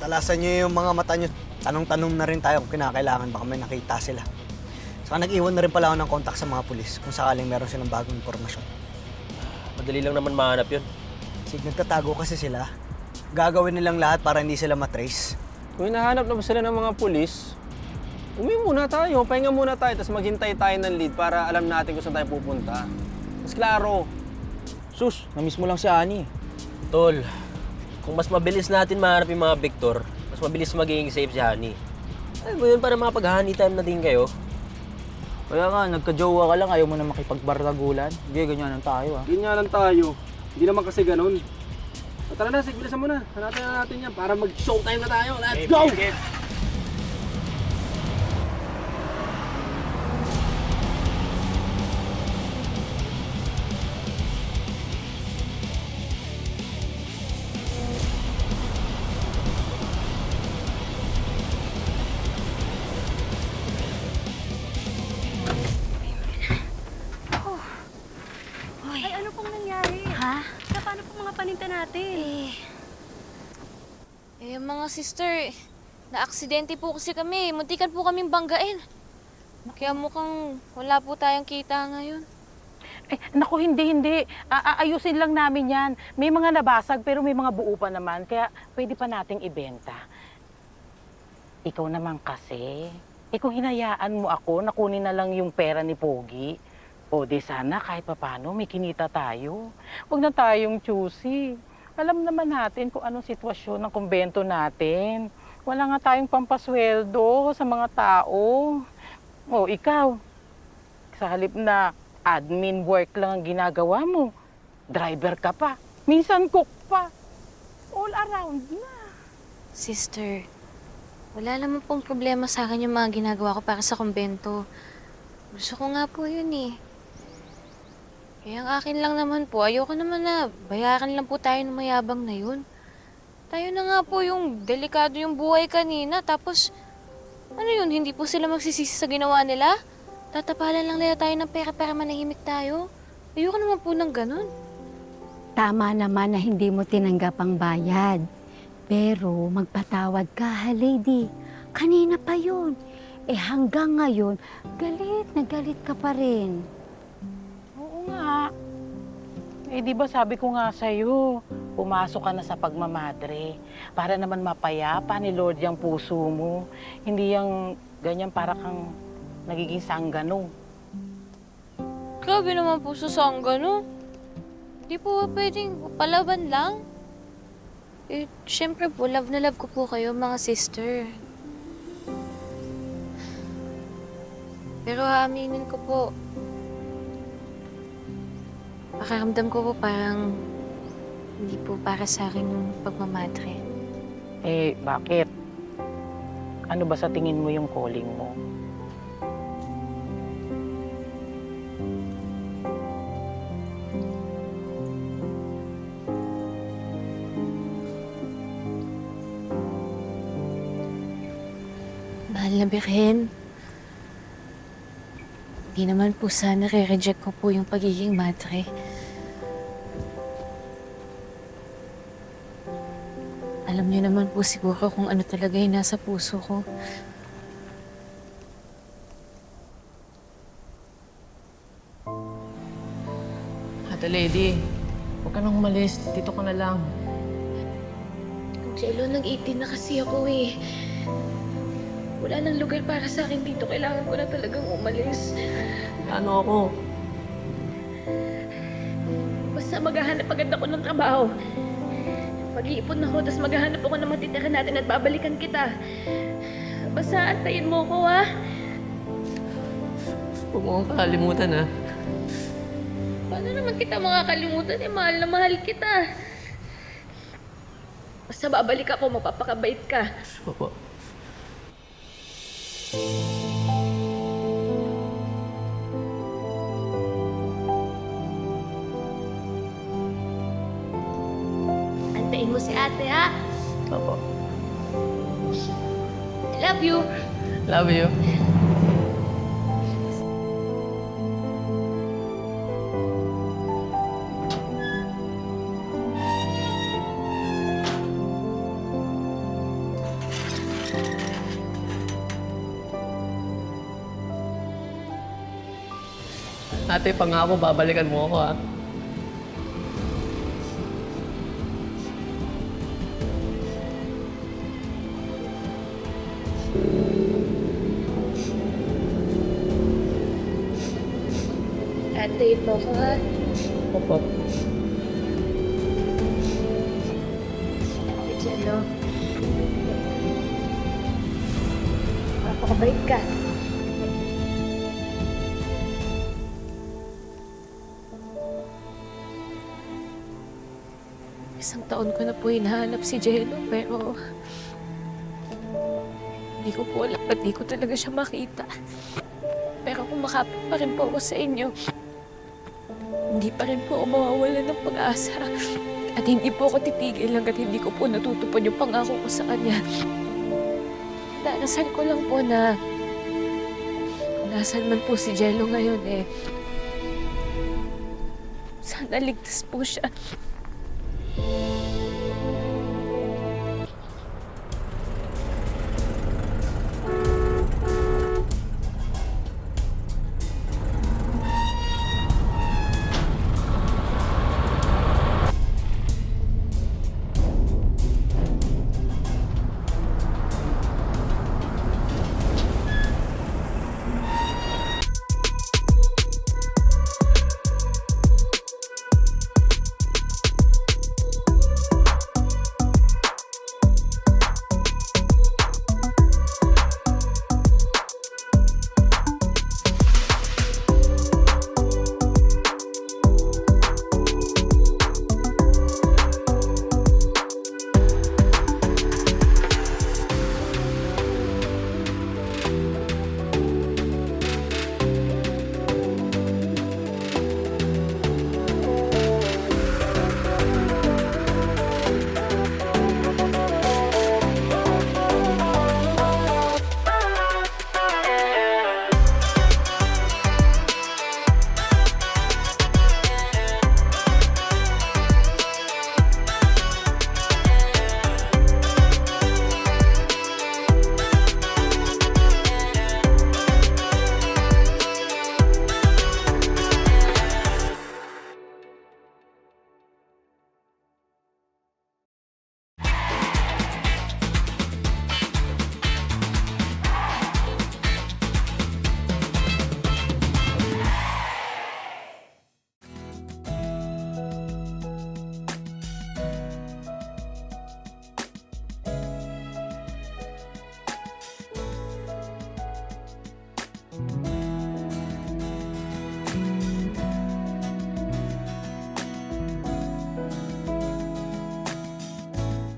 Talasan niyo yung mga mata niyo. Tanong-tanong na rin tayo kung kinakailangan baka may nakita sila. Saka nag-iwan na rin pala ako ng contact sa mga pulis kung sakaling meron silang bagong impormasyon. Madali lang naman mahanap yun. Sige, nagtatago kasi sila. Gagawin nilang lahat para hindi sila matrace. Kung hinahanap na ba sila ng mga pulis, umuwi muna tayo, pahinga muna tayo, tapos maghintay tayo ng lead para alam natin kung saan tayo pupunta. Mas klaro. Sus, namiss mo lang si Ani. Tol, kung mas mabilis natin mahanap yung mga Victor, mas mabilis magiging safe si Honey. Ay mo yun, para makapag-honey time na din kayo. Kaya nga, nagka-jowa ka lang, ayaw mo na makipagbardagulan. Hindi, ganyan tayo Ganyan lang tayo. Hindi naman kasi ganun. O, tara na, sigbilisan mo na. Hanapin na natin yan para mag-showtime na tayo. Let's go! Ay, ano pong nangyari? Ha? Na paano pong mga paninda natin? Mga sister, na-aksidente po kasi kami. Muntikan po kaming banggain. Kaya mukhang wala po tayong kita ngayon. Naku, hindi. Ayusin lang namin yan. May mga nabasag pero may mga buo pa naman. Kaya pwede pa nating ibenta. Ikaw naman kasi. Kung hinayaan mo ako, nakunin na lang yung pera ni Pogi. O di sana kahit papano may kinita tayo. Huwag na tayong choosy. Alam naman natin kung anong sitwasyon ng kumbento natin. Wala nga tayong pampasweldo sa mga tao. O ikaw, sa halip na admin work lang ang ginagawa mo, driver ka pa, minsan cook pa, all around na. Sister, wala naman pong problema sa akin yung mga ginagawa ko para sa kumbento. Gusto ko nga po yun eh. Kaya ang akin lang naman po, ayoko naman na bayaran lang po tayo ng mayabang na yun. Tayo na nga po yung delikado yung buhay kanina, tapos ano yun, hindi po sila magsisisi sa ginawa nila? Tatapalan lang nila tayo ng pera para manahimik tayo? Ayoko naman po ng ganun. Tama naman na hindi mo tinanggap ang bayad. Pero magpatawad ka, ha, lady. Kanina pa yun. Hanggang ngayon, galit na galit ka pa rin. Oo nga. Di ba sabi ko nga sa'yo, pumasok ka na sa pagmamadre para naman mapayapa ni Lord yung puso mo. Hindi yung ganyan para kang nagiging sanggano. Grabe naman po sa sanggano. Hindi po ba pwedeng palaban lang? Siyempre po, love na love ko po kayo, mga sister. Pero aaminin ko po, pakiramdam ko po parang hindi po para sa akin yung pagmamadre. Bakit? Ano ba sa tingin mo yung calling mo? Mahal na Birhen, hindi naman po sana re-reject ko po yung pagiging madre. Alam niyo naman po siguro kung ano talaga yung nasa puso ko. Ate Lady, huwag ka nang umalis. Dito ka na lang. Angelo, nag-18 na kasi ako eh. Wala nang lugar para sa akin dito. Kailangan ko na talagang umalis. Ano ako? Basta maghahanap agad ako ng trabaho. Mag-iipon ako, tapos maghahanap ako ng matitira natin at babalikan kita. Basta antayin mo ko, ha? Huwag mo akong kakalimutan, ha? Paano naman kita makakalimutan? Mahal na mahal kita. Basta babalik ako, mapapakabait ka. Opo. Antayin mo si ate, ha? Opo. I love you. Love you. Ate, pangako, babalikan mo ako, ha? Antayin mo ko, ha? Opo. Jello. Papakabait ka. Isang taon ko na po hinahanap si Jello, pero hindi ko po alam ba't di ko talaga siya makita. Pero kung makapit pa rin po ako sa inyo, hindi pa rin po ako mawawalan ng pag-asa. At hindi po ako titigil hanggat hindi ko po natutupad yung pangako ko sa kanya. Darasal ko lang po na kung nasan man po si Jello ngayon sana ligtas po siya.